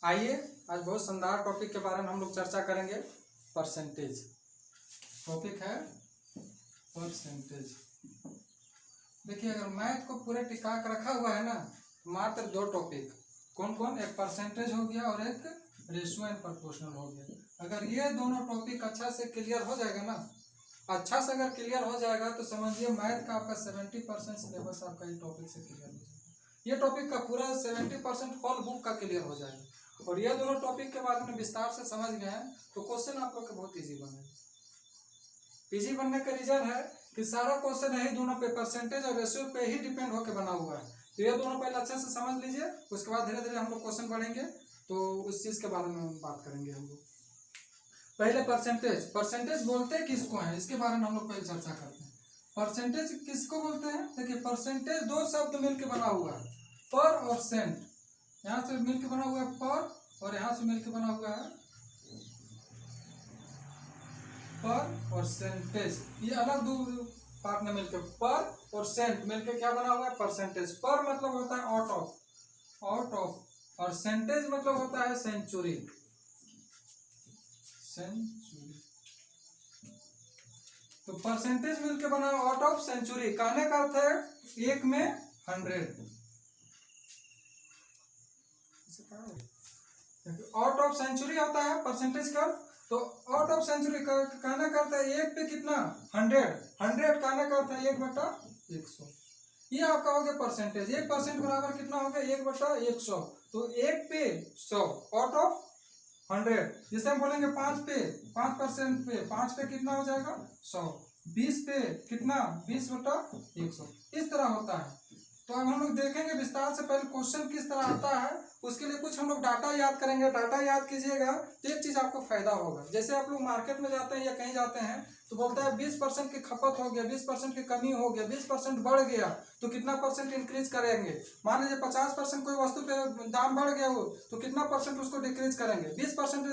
आइए आज बहुत शानदार टॉपिक के बारे में हम लोग चर्चा करेंगे। परसेंटेज टॉपिक है। परसेंटेज देखिए, अगर मैथ को पूरे टिका कर रखा हुआ है ना, मात्र दो टॉपिक कौन कौन, एक परसेंटेज हो गया और एक रेशियो एंड प्रोपोर्शनल हो गया। अगर ये दोनों टॉपिक अच्छा से क्लियर हो जाएगा ना, अच्छा से अगर क्लियर हो जाएगा तो समझिए मैथ का आपका 70% सिलेबस आपका ये टॉपिक से क्लियर हो जाएगा। ये टॉपिक का पूरा 70% होल बुक का क्लियर हो जाएगा। और ये दोनों टॉपिक के बारे में विस्तार से समझ गए हैं तो क्वेश्चन आप लोग के बहुत इजी बनेगा। इजी बनने का रीजन है कि सारा क्वेश्चन यही दोनों पे परसेंटेज और रेशियो पे ही डिपेंड होकर बना हुआ है। तो ये दोनों पहले अच्छे से समझ लीजिए, उसके बाद धीरे धीरे हम लोग क्वेश्चन पढ़ेंगे तो उस चीज के बारे में बात करेंगे हम लोग। पहले परसेंटेज बोलते किसको है, इसके बारे में हम लोग पहले चर्चा करते हैं। परसेंटेज किसको बोलते हैं? देखिए, परसेंटेज दो शब्द मिलकर बना हुआ है, पर और सेंट। यहाँ से मिलकर बना हुआ है पर, और यहाँ से मिलकर बना हुआ है पर और सेंटेज। ये अलग दो पार्ट में मिलकर, पर और सेंट मिलकर क्या बना हुआ है? परसेंटेज। पर मतलब होता है आउट ऑफ, और सेंटेज मतलब होता है सेंचुरी। तो परसेंटेज मिलकर बना आउट ऑफ सेंचुरी, कहने का अर्थ है एक में 100। आउट ऑफ सेंचुरी होता है परसेंटेज का। तो आउट ऑफ सेंचुरी कहना करता है एक पे कितना? 100 कहना करता है 1/100। ये आपका हो गया परसेंटेज। 1% बराबर कितना हो गया? 1/100। तो 1 पे 100 आउट ऑफ 100। जिसे हम बोलेंगे 5% पे 5 पे कितना हो जाएगा? 100। 20 पे कितना? 20/100। इस तरह होता है। तो अब हम लोग देखेंगे विस्तार से। पहले क्वेश्चन किस तरह आता है उसके लिए कुछ हम लोग डाटा याद करेंगे। डाटा याद कीजिएगा तो एक चीज आपको फायदा होगा। जैसे आप लोग मार्केट में जाते हैं या कहीं जाते हैं तो बोलता है 20% की खपत हो गया, 20% की कमी हो गया, 20% बढ़ गया तो कितना परसेंट इंक्रीज करेंगे। मान लीजिए 50% कोई वस्तु पे दाम बढ़ गया हो तो कितना परसेंट उसको डिक्रीज करेंगे। 20%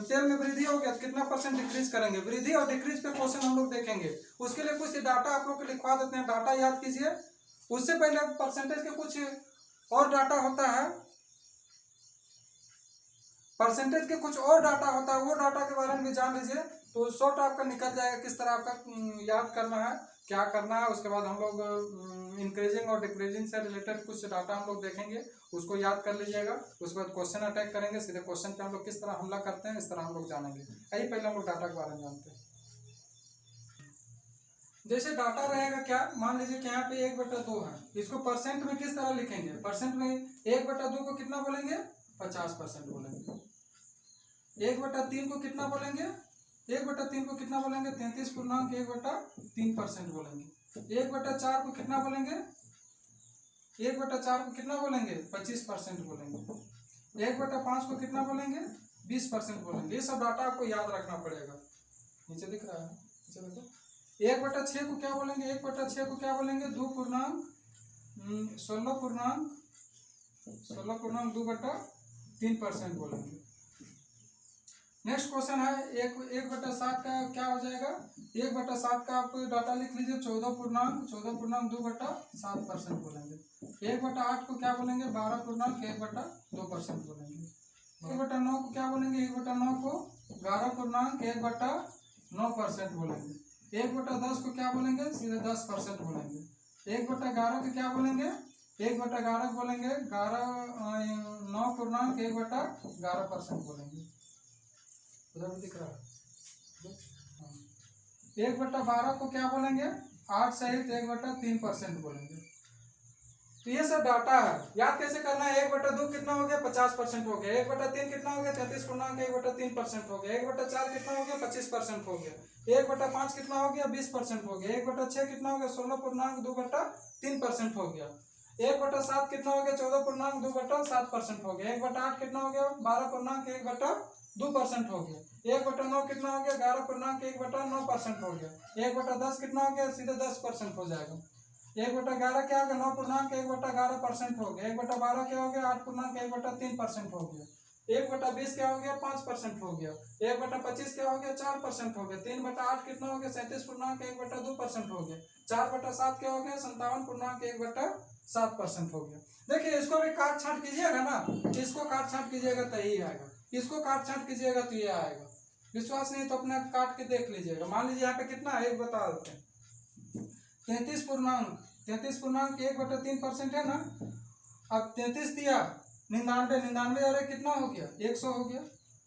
तेल में वृद्धि हो गया तो कितना परसेंट डिक्रीज करेंगे। वृद्धि और डिक्रीज पे क्वेश्चन हम लोग देखेंगे। उसके लिए कुछ डाटा आप लोग को लिखवा देते हैं, डाटा याद कीजिए। उससे पहले परसेंटेज के कुछ और डाटा होता है, परसेंटेज के कुछ और डाटा होता है, वो डाटा के बारे में भी जान लीजिए तो शॉर्ट आपका निकल जाएगा किस तरह आपका याद करना है, क्या करना है। उसके बाद हम लोग इंक्रीजिंग और डिक्रीजिंग से रिलेटेड कुछ डाटा हम लोग देखेंगे, उसको याद कर लीजिएगा। उसके बाद क्वेश्चन अटैक करेंगे, सीधे क्वेश्चन पे हम लोग किस तरह हमला करते हैं इस तरह हम लोग जानेंगे। आइए पहले हम लोग डाटा के बारे में जानते हैं। जैसे डाटा रहेगा क्या, मान लीजिए कि यहाँ पे 1/2 है, इसको परसेंट में किस तरह लिखेंगे? परसेंट में 1/2 को कितना बोलेंगे? 50% बोलेंगे। 1/3 को कितना बोलेंगे? 1/3 को कितना बोलेंगे? 33.1/3% बोलेंगे। 1/4 को कितना बोलेंगे? 1/4 को कितना बोलेंगे? 25% बोलेंगे। 1/5 को कितना बोलेंगे? 20% बोलेंगे। ये सब डाटा आपको याद रखना पड़ेगा। नीचे दिख रहा है, नीचे देखो। 1/6 को क्या बोलेंगे? 1/6 को क्या बोलेंगे? 16.2/3% बोलेंगे। नेक्स्ट क्वेश्चन है 1/7 का क्या हो जाएगा? 1/7 का आप डाटा लिख लीजिए, 14.2/7% बोलेंगे। 1/8 को क्या बोलेंगे? 12.1/2% बोलेंगे। 1/9 को क्या बोलेंगे? 1/9 को 11.1/9% बोलेंगे। 1/10 को क्या बोलेंगे? सीधे 10% बोलेंगे। 1/11 को क्या बोलेंगे? 1/11 बोलेंगे 9.1/11% बोलेंगे। उधर भी दिख रहा है। 1/12 को क्या बोलेंगे? 8 सहित 1/3% बोलेंगे। तो ये सब डाटा है। याद कैसे करना है? 1/2 कितना हो गया? 50% हो गया। 1/3 कितना हो गया? 33.1/3% हो गया। 1/4 कितना हो गया? 25% हो गया। 1/5 कितना हो गया? 20% हो गया। 1/6 कितना हो गया? 16.2/3% हो गया। 1/7 कितना हो गया? 14.2/7% हो गया। 1/8 कितना हो गया? 12.1/2% हो गया। 1/9 कितना हो गया? 11.1/9% हो गया। 1/10 कितना हो गया? सीधे 10% हो जाएगा। 1/11 क्या हो गया? 9.1/11% हो गया। 1/12 क्या हो गया? 8.1/3% हो गया। 1/20 क्या हो गया? 5% हो गया। 1/25 क्या हो गया? 4% हो गया। 3/8 कितना हो गया? 37.1/2% हो गया। 4/7 क्या हो गया? 57.1/2% 7% हो गया। देखिए इसको भी काट छांट कीजिएगा ना, इसको काट छांट कीजिएगा तो यही आएगा, इसको काट छांट कीजिएगा तो ये आएगा। विश्वास नहीं तो अपना काट के देख लीजिएगा। मान लीजिए यहाँ पे कितना है, एक बता देते हैं, 33.1/3% है ना। अब 33 दिया, 99 और कितना हो गया, 100 हो गया।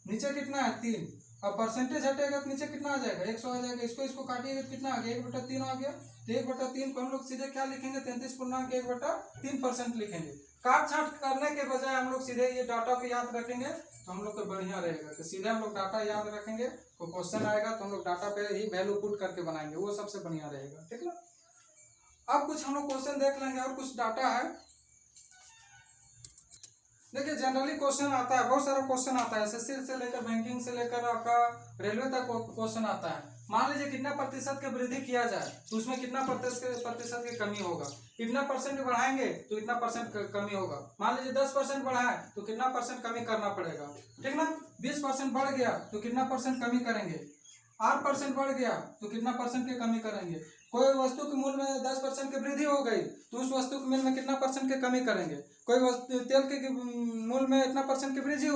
नीचे कितना है, 3। अब परसेंटेज हटेगा तो नीचे कितना आ जाएगा, 100 आ जाएगा। इसको काटिएगा तो कितना आ गया, 1/3 आ गया। तो 1/3 को हम लोग सीधे क्या लिखेंगे, 33.1/3% लिखेंगे। काट छांट करने के बजाय हम लोग सीधे ये डाटा को याद रखेंगे तो हम लोग को बढ़िया रहेगा। तो सीधे हम लोग डाटा याद रखेंगे, कोई क्वेश्चन आएगा तो हम लोग डाटा पे ही वैल्यू पुट करके बनाएंगे, वो सबसे बढ़िया रहेगा। ठीक है, अब कुछ हम लोग क्वेश्चन देख लेंगे और कुछ डाटा है। देखिए जनरली क्वेश्चन आता है, बहुत सारा क्वेश्चन आता है, एसएससी से लेकर बैंकिंग से लेकर आपका रेलवे तक क्वेश्चन आता है। मान लीजिए कितना प्रतिशत की वृद्धि किया जाए तो उसमें कितना प्रतिशत की कमी होगा, कितना परसेंट बढ़ाएंगे तो कितना परसेंट कमी होगा। मान लीजिए 10% बढ़ाए तो कितना परसेंट कमी करना पड़ेगा, ठीक ना। 20% बढ़ गया तो कितना परसेंट कमी करेंगे, 8% बढ़ गया तो कितना परसेंट की कमी करेंगे। कोई वस्तु के मूल्य में 10% की वृद्धि हो गई तो उस वस्तु के मूल्य में कितना परसेंट की कमी करेंगे। कोई वस्तु तेल के मूल्य में इतना परसेंट की वृद्धि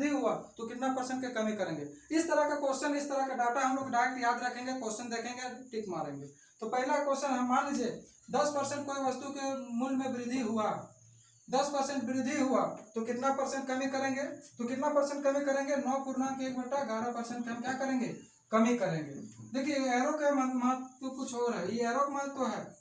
हुआ तो कितना परसेंट की कमी करेंगे। इस तरह का क्वेश्चन, इस तरह का डाटा हम लोग डायरेक्ट याद रखेंगे, क्वेश्चन देखेंगे, टिक मारेंगे। तो पहला क्वेश्चन हम मान लीजिए 10% कोई वस्तु के मूल्य में वृद्धि हुआ, 10% वृद्धि हुआ तो कितना परसेंट कमी करेंगे, तो कितना परसेंट कमी करेंगे, 9.1/11% हम क्या करेंगे, कमी करेंगे। देखिए एरो का महत्व कुछ और है, ये एरो का महत्व है,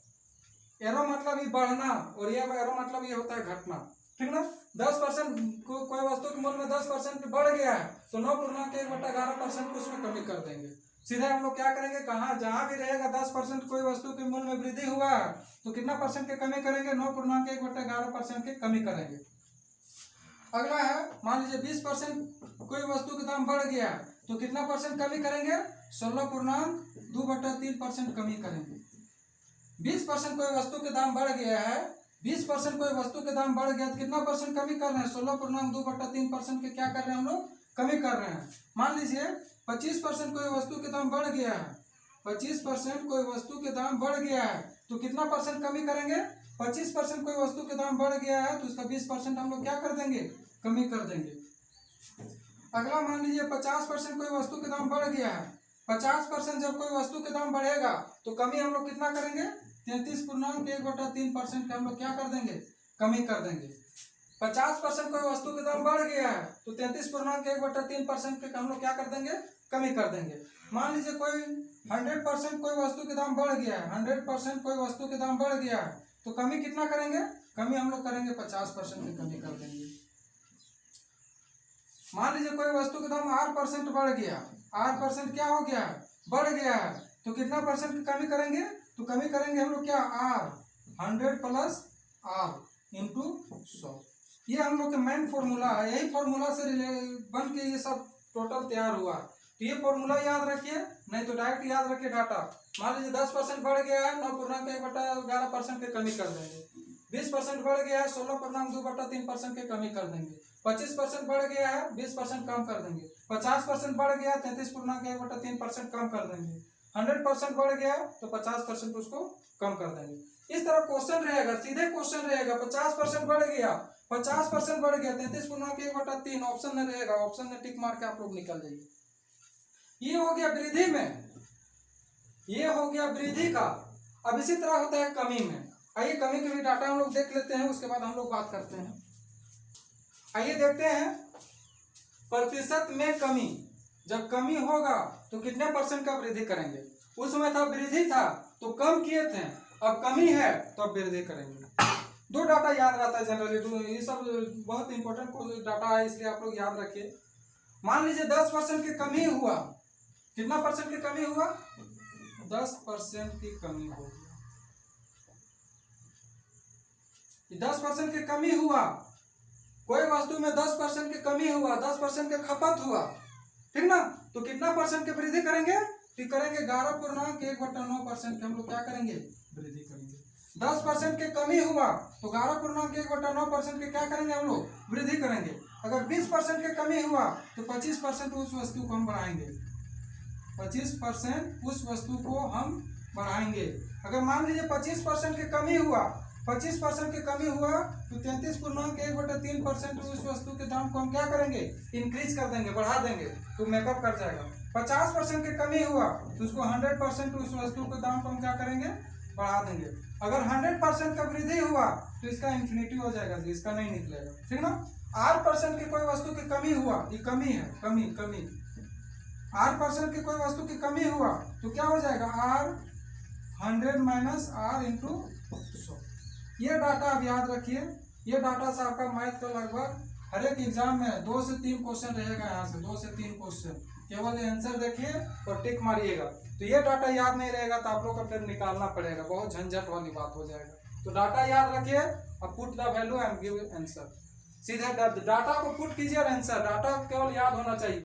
एरो मतलब ये बढ़ना और ये एरो मतलब ये होता है घटना, ठीक ना। 10% कोई वस्तु के मूल्य में 10% बढ़ गया है तो 9.1/11% को उसमें कमी कर देंगे। सीधे हम लोग क्या करेंगे, कहाँ जहां भी रहेगा 10% कोई वस्तु के मूल्य में वृद्धि हुआ है तो कितना परसेंट की कमी करेंगे, 9.1/11% की कमी करेंगे। अगला है, मान लीजिए 20% कोई वस्तु का दाम बढ़ गया तो कितना परसेंट कमी करेंगे, 16.2/3% कमी करेंगे। 20% कोई वस्तु के दाम बढ़ गया है, 20% कोई वस्तु के दाम बढ़ गया तो कितना परसेंट कमी कर रहे हैं, 16.2/3% के क्या कर रहे हैं हम लोग, कमी कर रहे हैं। मान लीजिए 25% कोई वस्तु के दाम बढ़ गया है, 25% कोई वस्तु के दाम बढ़ गया है तो कितना परसेंट कमी करेंगे, 25% कोई वस्तु के दाम बढ़ गया है तो उसका 20% हम लोग क्या कर देंगे, कमी कर देंगे। अगला मान लीजिए 50% कोई वस्तु के दाम बढ़ गया है, 50% जब कोई वस्तु के दाम बढ़ेगा तो कमी हम लोग कितना करेंगे, 33.1/3% का हम लोग क्या कर देंगे, कमी कर देंगे। 50% कोई वस्तु के दाम बढ़ गया है तो 33.1/3% के हम लोग क्या कर देंगे, कमी कर देंगे। मान लीजिए कोई 100% कोई वस्तु के दाम बढ़ गया है, 100% कोई वस्तु के दाम बढ़ गया है तो कमी कितना करेंगे, कमी हम लोग करेंगे 50% की कमी कर देंगे। मान लीजिए कोई वस्तु के दाम 8% बढ़ गया, 8% क्या हो गया है, बढ़ गया है तो कितना परसेंट की कमी करेंगे, तो कमी करेंगे हम लोग क्या, R 100 + R × 100। ये हम लोग का मेन फॉर्मूला है, यही फॉर्मूला से बन के ये सब टोटल तैयार हुआ। तो ये फॉर्मूला याद रखिए, नहीं तो डायरेक्ट याद रखिए डाटा। मान लीजिए 10% बढ़ गया है, 9.1/11% की कमी कर देंगे। 20% बढ़ गया है, 16.2/3% की कमी कर देंगे। 25% बढ़ गया है, 20% कम कर देंगे। 50% बढ़ गया, 33.1/3% कम कर देंगे। 100% बढ़ गया तो 50% उसको कम कर देंगे। इस तरह क्वेश्चन रहेगा, सीधे क्वेश्चन रहेगा। 50% बढ़ गया, 50% बढ़ गया, 33.1/3 ऑप्शन में रहेगा, ऑप्शन में टिक मार के आप लोग निकल जाइए। ये हो गया वृद्धि में, ये हो गया वृद्धि का। अब इसी तरह होता है कमी में। आइए कमी के भी डाटा हम लोग देख लेते हैं, उसके बाद हम लोग बात करते हैं। आइए देखते हैं प्रतिशत में कमी। जब कमी होगा तो कितने परसेंट का वृद्धि करेंगे। उस समय था वृद्धि था तो कम किए थे, अब कमी है तो अब वृद्धि करेंगे। दो डाटा याद रहता है जनरली, ये सब बहुत इंपॉर्टेंट डाटा है, इसलिए आप लोग याद रखिए। मान लीजिए 10% की कमी हुआ, कितना परसेंट की कमी हुआ, 10% की कमी हो गया। 10% की कमी हुआ, कोई वस्तु में 10% की कमी हुआ, 10% की खपत हुआ, ठीक ना। तो कितना परसेंट की वृद्धि करेंगे, तो करेंगे 11.1/9% के हम लोग क्या करेंगे, वृद्धि करेंगे। 10% की कमी हुआ तो 11.1/9% के क्या करेंगे हम लोग, वृद्धि करेंगे। अगर 20% की कमी हुआ तो 25% उस वस्तु को हम बढ़ाएंगे, 25% उस वस्तु को हम बढ़ाएंगे। अगर मान लीजिए 25% की कमी हुआ 25% की कमी हुआ तो 33.1/3% उस वस्तु के दाम को हम क्या करेंगे, इंक्रीज कर देंगे, बढ़ा देंगे, तो मेकअप कर जाएगा। 50% की कमी हुआ तो उसको 100% उस वस्तु के दाम को हम क्या करेंगे, बढ़ा देंगे। अगर 100% का वृद्धि हुआ तो इसका इंफिनिटी हो जाएगा, इसका नहीं निकलेगा, ठीक ना। R% की कोई वस्तु की कमी हुआ, ये कमी है, कमी R% की कोई वस्तु की कमी हुआ तो क्या हो जाएगा, R 100 माइनस R इंटू 100। ये डाटा आप याद रखिए, ये डाटा से आपका मैथ का लगभग हर एक एग्जाम में 2 से 3 क्वेश्चन रहेगा, यहाँ से 2 से 3 क्वेश्चन, केवल आंसर देखिए और टिक मारिएगा। तो ये डाटा याद नहीं रहेगा तो आप लोग को फिर निकालना पड़ेगा, बहुत झंझट वाली बात हो जाएगा। तो डाटा याद रखिए और put the value and give answer, सीधे डाटा को पुट कीजिए और आंसर, डाटा केवल याद होना चाहिए।